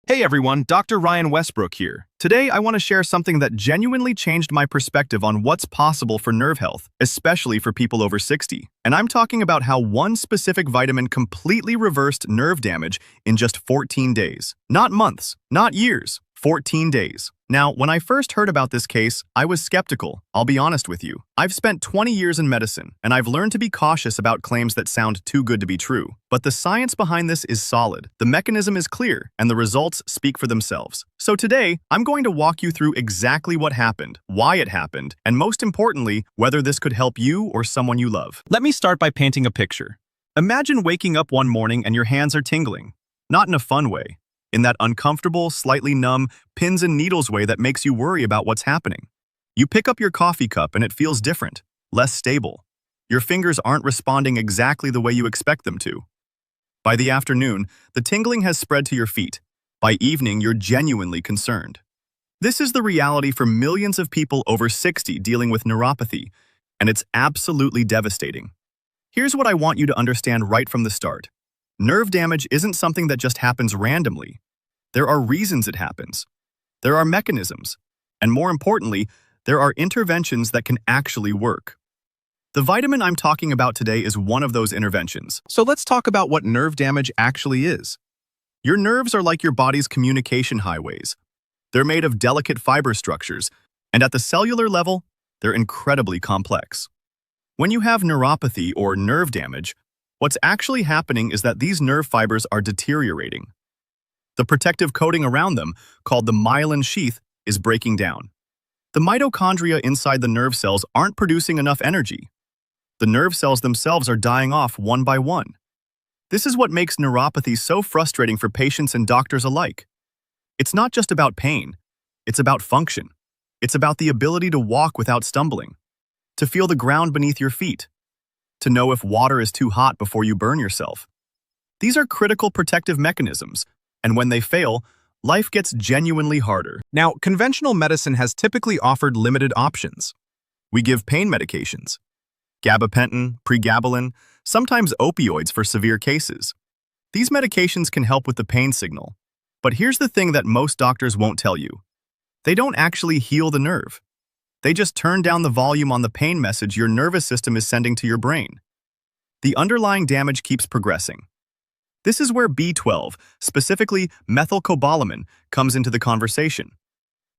Hey everyone, Dr. Ryan Westbrook here. Today I want to share something that genuinely changed my perspective on what's possible for nerve health, especially for people over 60. And I'm talking about how one specific vitamin completely reversed nerve damage in just 14 days. Not months, not years, 14 days. Now, when I first heard about this case, I was skeptical, I'll be honest with you. I've spent 20 years in medicine, and I've learned to be cautious about claims that sound too good to be true. But the science behind this is solid, the mechanism is clear, and the results speak for themselves. So today, I'm going to walk you through exactly what happened, why it happened, and most importantly, whether this could help you or someone you love. Let me start by painting a picture. Imagine waking up one morning and your hands are tingling. Not in a fun way. In that uncomfortable, slightly numb, pins and needles way that makes you worry about what's happening. You pick up your coffee cup and it feels different, less stable. Your fingers aren't responding exactly the way you expect them to. By the afternoon, the tingling has spread to your feet. By evening, you're genuinely concerned. This is the reality for millions of people over 60 dealing with neuropathy, and it's absolutely devastating. Here's what I want you to understand right from the start. Nerve damage isn't something that just happens randomly. There are reasons it happens. There are mechanisms. And more importantly, there are interventions that can actually work. The vitamin I'm talking about today is one of those interventions. So let's talk about what nerve damage actually is. Your nerves are like your body's communication highways. They're made of delicate fiber structures, and at the cellular level, they're incredibly complex. When you have neuropathy or nerve damage, what's actually happening is that these nerve fibers are deteriorating. The protective coating around them, called the myelin sheath, is breaking down. The mitochondria inside the nerve cells aren't producing enough energy. The nerve cells themselves are dying off one by one. This is what makes neuropathy so frustrating for patients and doctors alike. It's not just about pain. It's about function. It's about the ability to walk without stumbling, to feel the ground beneath your feet, to know if water is too hot before you burn yourself. These are critical protective mechanisms, and when they fail, life gets genuinely harder. Now, conventional medicine has typically offered limited options. We give pain medications, gabapentin, pregabalin, sometimes opioids for severe cases. These medications can help with the pain signal. But here's the thing that most doctors won't tell you. They don't actually heal the nerve. They just turn down the volume on the pain message your nervous system is sending to your brain. The underlying damage keeps progressing. This is where B12, specifically methylcobalamin, comes into the conversation.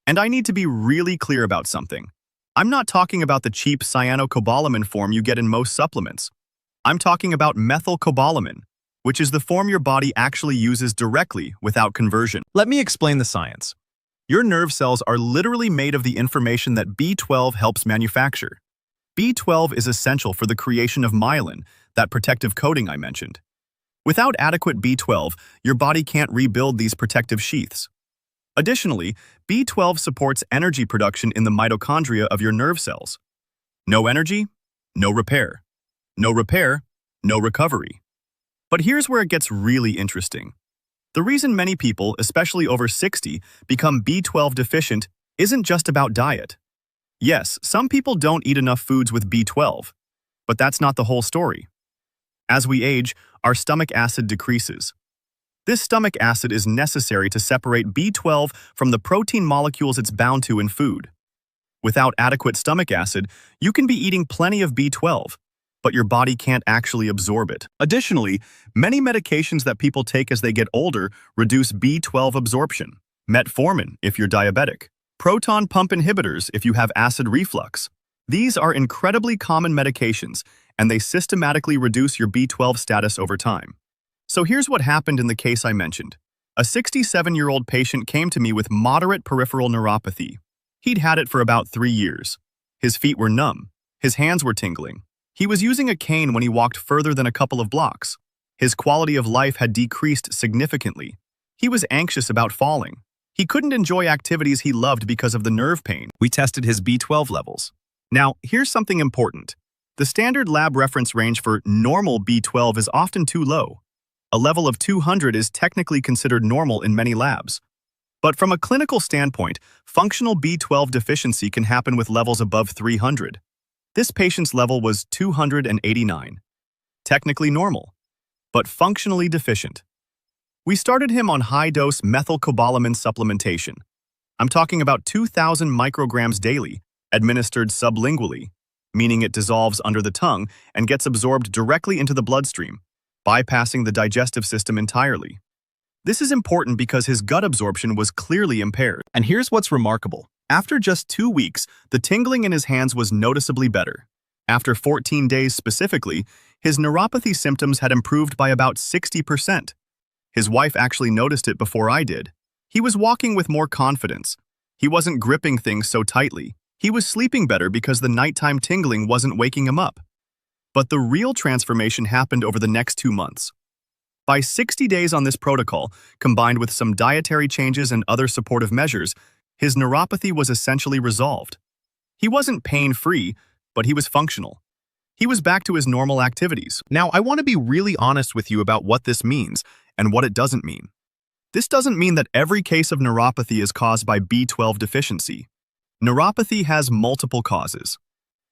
And I need to be really clear about something. I'm not talking about the cheap cyanocobalamin form you get in most supplements. I'm talking about methylcobalamin, which is the form your body actually uses directly without conversion. Let me explain the science. Your nerve cells are literally made of the information that B12 helps manufacture. B12 is essential for the creation of myelin, that protective coating I mentioned. Without adequate B12, your body can't rebuild these protective sheaths. Additionally, B12 supports energy production in the mitochondria of your nerve cells. No energy, no repair. No repair, no recovery. But here's where it gets really interesting. The reason many people, especially over 60, become B12 deficient isn't just about diet. Yes, some people don't eat enough foods with B12, but that's not the whole story. As we age, our stomach acid decreases. This stomach acid is necessary to separate B12 from the protein molecules it's bound to in food. Without adequate stomach acid, you can be eating plenty of B12, but your body can't actually absorb it. Additionally, many medications that people take as they get older reduce B12 absorption. Metformin if you're diabetic. Proton pump inhibitors if you have acid reflux. These are incredibly common medications, and they systematically reduce your B12 status over time. So here's what happened in the case I mentioned. A 67-year-old patient came to me with moderate peripheral neuropathy. He'd had it for about 3 years. His feet were numb. His hands were tingling. He was using a cane when he walked further than a couple of blocks. His quality of life had decreased significantly. He was anxious about falling. He couldn't enjoy activities he loved because of the nerve pain. We tested his B12 levels. Now, here's something important. The standard lab reference range for normal B12 is often too low. A level of 200 is technically considered normal in many labs. But from a clinical standpoint, functional B12 deficiency can happen with levels above 300. This patient's level was 289. Technically normal, but functionally deficient. We started him on high-dose methylcobalamin supplementation. I'm talking about 2,000 micrograms daily, administered sublingually, meaning it dissolves under the tongue and gets absorbed directly into the bloodstream, bypassing the digestive system entirely. This is important because his gut absorption was clearly impaired. And here's what's remarkable. After just 2 weeks, the tingling in his hands was noticeably better. After 14 days specifically, his neuropathy symptoms had improved by about 60%. His wife actually noticed it before I did. He was walking with more confidence. He wasn't gripping things so tightly. He was sleeping better because the nighttime tingling wasn't waking him up. But the real transformation happened over the next 2 months. By 60 days on this protocol, combined with some dietary changes and other supportive measures, his neuropathy was essentially resolved. He wasn't pain-free, but he was functional. He was back to his normal activities. Now, I want to be really honest with you about what this means and what it doesn't mean. This doesn't mean that every case of neuropathy is caused by B12 deficiency. Neuropathy has multiple causes.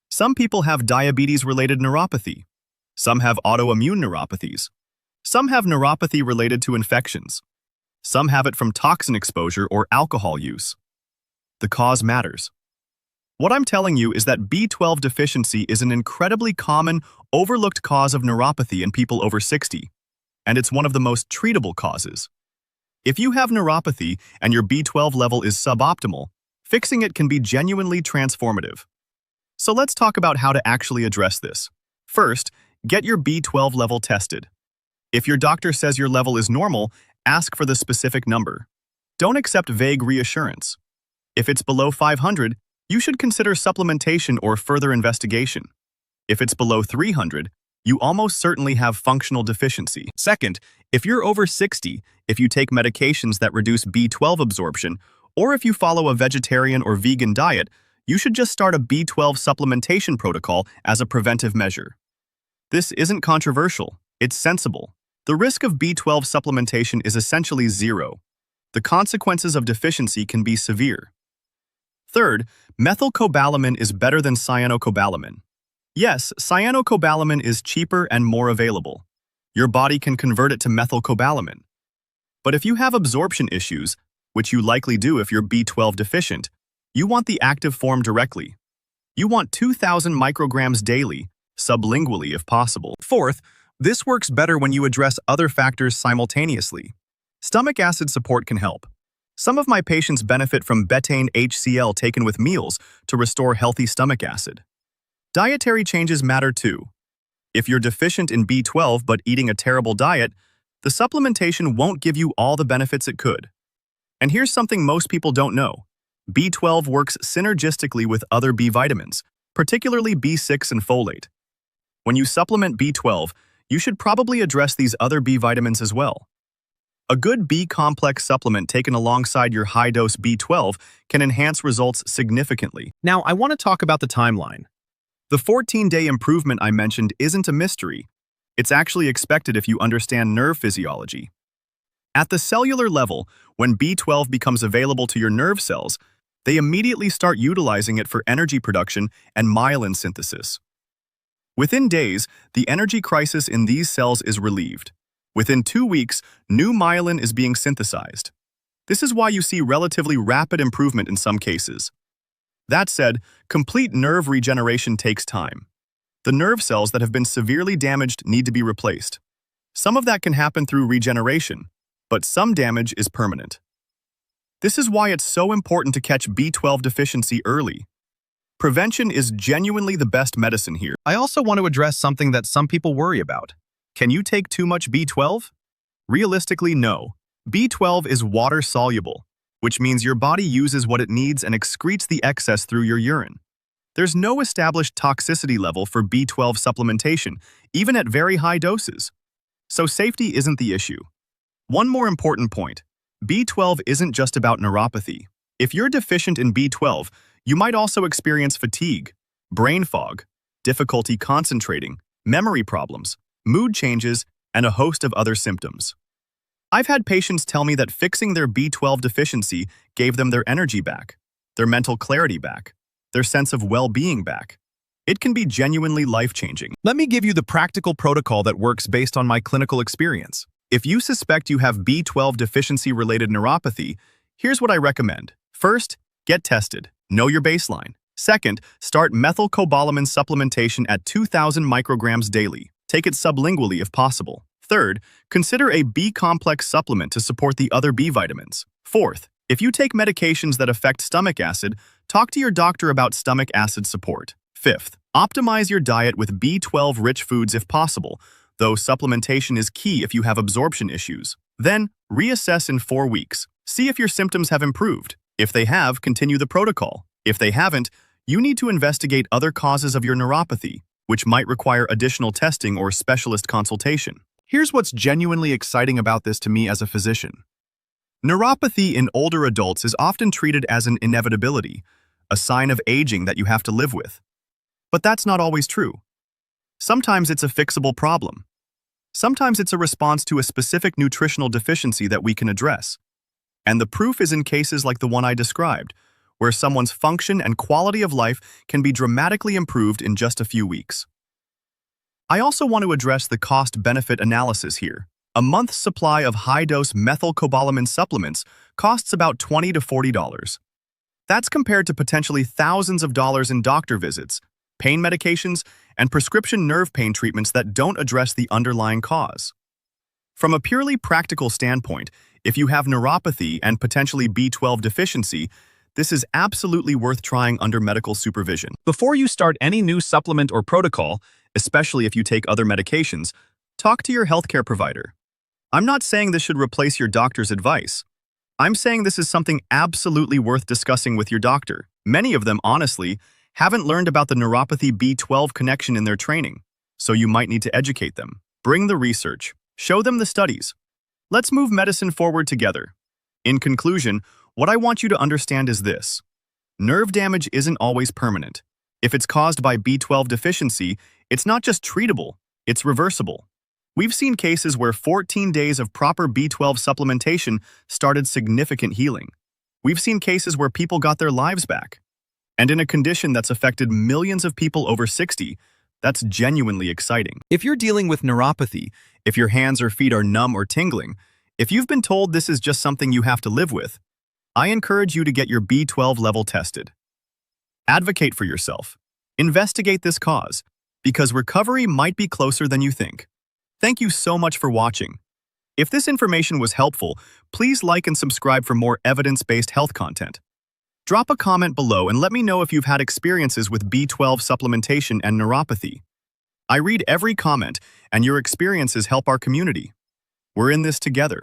Some people have diabetes-related neuropathy. Some have autoimmune neuropathies. Some have neuropathy related to infections. Some have it from toxin exposure or alcohol use. The cause matters. What I'm telling you is that B12 deficiency is an incredibly common, overlooked cause of neuropathy in people over 60, and it's one of the most treatable causes. If you have neuropathy and your B12 level is suboptimal, fixing it can be genuinely transformative. So let's talk about how to actually address this. First, get your B12 level tested. If your doctor says your level is normal, ask for the specific number. Don't accept vague reassurance. If it's below 500, you should consider supplementation or further investigation. If it's below 300, you almost certainly have functional deficiency. Second, if you're over 60, if you take medications that reduce B12 absorption, or if you follow a vegetarian or vegan diet, you should just start a B12 supplementation protocol as a preventive measure. This isn't controversial, it's sensible. The risk of B12 supplementation is essentially zero. The consequences of deficiency can be severe. Third, methylcobalamin is better than cyanocobalamin. Yes, cyanocobalamin is cheaper and more available. Your body can convert it to methylcobalamin. But if you have absorption issues, which you likely do if you're B12 deficient, you want the active form directly. You want 2,000 micrograms daily, sublingually if possible. Fourth, this works better when you address other factors simultaneously. Stomach acid support can help. Some of my patients benefit from betaine HCl taken with meals to restore healthy stomach acid. Dietary changes matter too. If you're deficient in B12 but eating a terrible diet, the supplementation won't give you all the benefits it could. And here's something most people don't know. B12 works synergistically with other B vitamins, particularly B6 and folate. When you supplement B12, you should probably address these other B vitamins as well. A good B-complex supplement taken alongside your high-dose B12 can enhance results significantly. Now, I want to talk about the timeline. The 14-day improvement I mentioned isn't a mystery. It's actually expected if you understand nerve physiology. At the cellular level, when B12 becomes available to your nerve cells, they immediately start utilizing it for energy production and myelin synthesis. Within days, the energy crisis in these cells is relieved. Within 2 weeks, new myelin is being synthesized. This is why you see relatively rapid improvement in some cases. That said, complete nerve regeneration takes time. The nerve cells that have been severely damaged need to be replaced. Some of that can happen through regeneration, but some damage is permanent. This is why it's so important to catch B12 deficiency early. Prevention is genuinely the best medicine here. I also want to address something that some people worry about. Can you take too much B12? Realistically, no. B12 is water-soluble, which means your body uses what it needs and excretes the excess through your urine. There's no established toxicity level for B12 supplementation, even at very high doses. So safety isn't the issue. One more important point. B12 isn't just about neuropathy. If you're deficient in B12, you might also experience fatigue, brain fog, difficulty concentrating, memory problems, mood changes, and a host of other symptoms. I've had patients tell me that fixing their B12 deficiency gave them their energy back, their mental clarity back, their sense of well-being back. It can be genuinely life-changing. Let me give you the practical protocol that works based on my clinical experience. If you suspect you have B12 deficiency-related neuropathy, here's what I recommend. First, get tested. Know your baseline. Second, start methylcobalamin supplementation at 2,000 micrograms daily. Take it sublingually if possible. Third, consider a B-complex supplement to support the other B vitamins. Fourth, if you take medications that affect stomach acid, talk to your doctor about stomach acid support. Fifth, optimize your diet with B12-rich foods if possible, though supplementation is key if you have absorption issues. Then, reassess in 4 weeks. See if your symptoms have improved. If they have, continue the protocol. If they haven't, you need to investigate other causes of your neuropathy, which might require additional testing or specialist consultation. Here's what's genuinely exciting about this to me as a physician. Neuropathy in older adults is often treated as an inevitability, a sign of aging that you have to live with. But that's not always true. Sometimes it's a fixable problem. Sometimes it's a response to a specific nutritional deficiency that we can address. And the proof is in cases like the one I described, where someone's function and quality of life can be dramatically improved in just a few weeks. I also want to address the cost-benefit analysis here. A month's supply of high-dose methylcobalamin supplements costs about $20 to $40. That's compared to potentially thousands of dollars in doctor visits, pain medications, and prescription nerve pain treatments that don't address the underlying cause. From a purely practical standpoint, if you have neuropathy and potentially B12 deficiency, this is absolutely worth trying under medical supervision. Before you start any new supplement or protocol, especially if you take other medications, talk to your healthcare provider. I'm not saying this should replace your doctor's advice. I'm saying this is something absolutely worth discussing with your doctor. Many of them, honestly, haven't learned about the neuropathy B12 connection in their training, so you might need to educate them. Bring the research. Show them the studies. Let's move medicine forward together. In conclusion, what I want you to understand is this. Nerve damage isn't always permanent. If it's caused by B12 deficiency, it's not just treatable, it's reversible. We've seen cases where 14 days of proper B12 supplementation started significant healing. We've seen cases where people got their lives back. And in a condition that's affected millions of people over 60, that's genuinely exciting. If you're dealing with neuropathy, if your hands or feet are numb or tingling, if you've been told this is just something you have to live with, I encourage you to get your B12 level tested. Advocate for yourself. Investigate this cause, because recovery might be closer than you think. Thank you so much for watching. If this information was helpful, please like and subscribe for more evidence-based health content. Drop a comment below and let me know if you've had experiences with B12 supplementation and neuropathy. I read every comment, and your experiences help our community. We're in this together.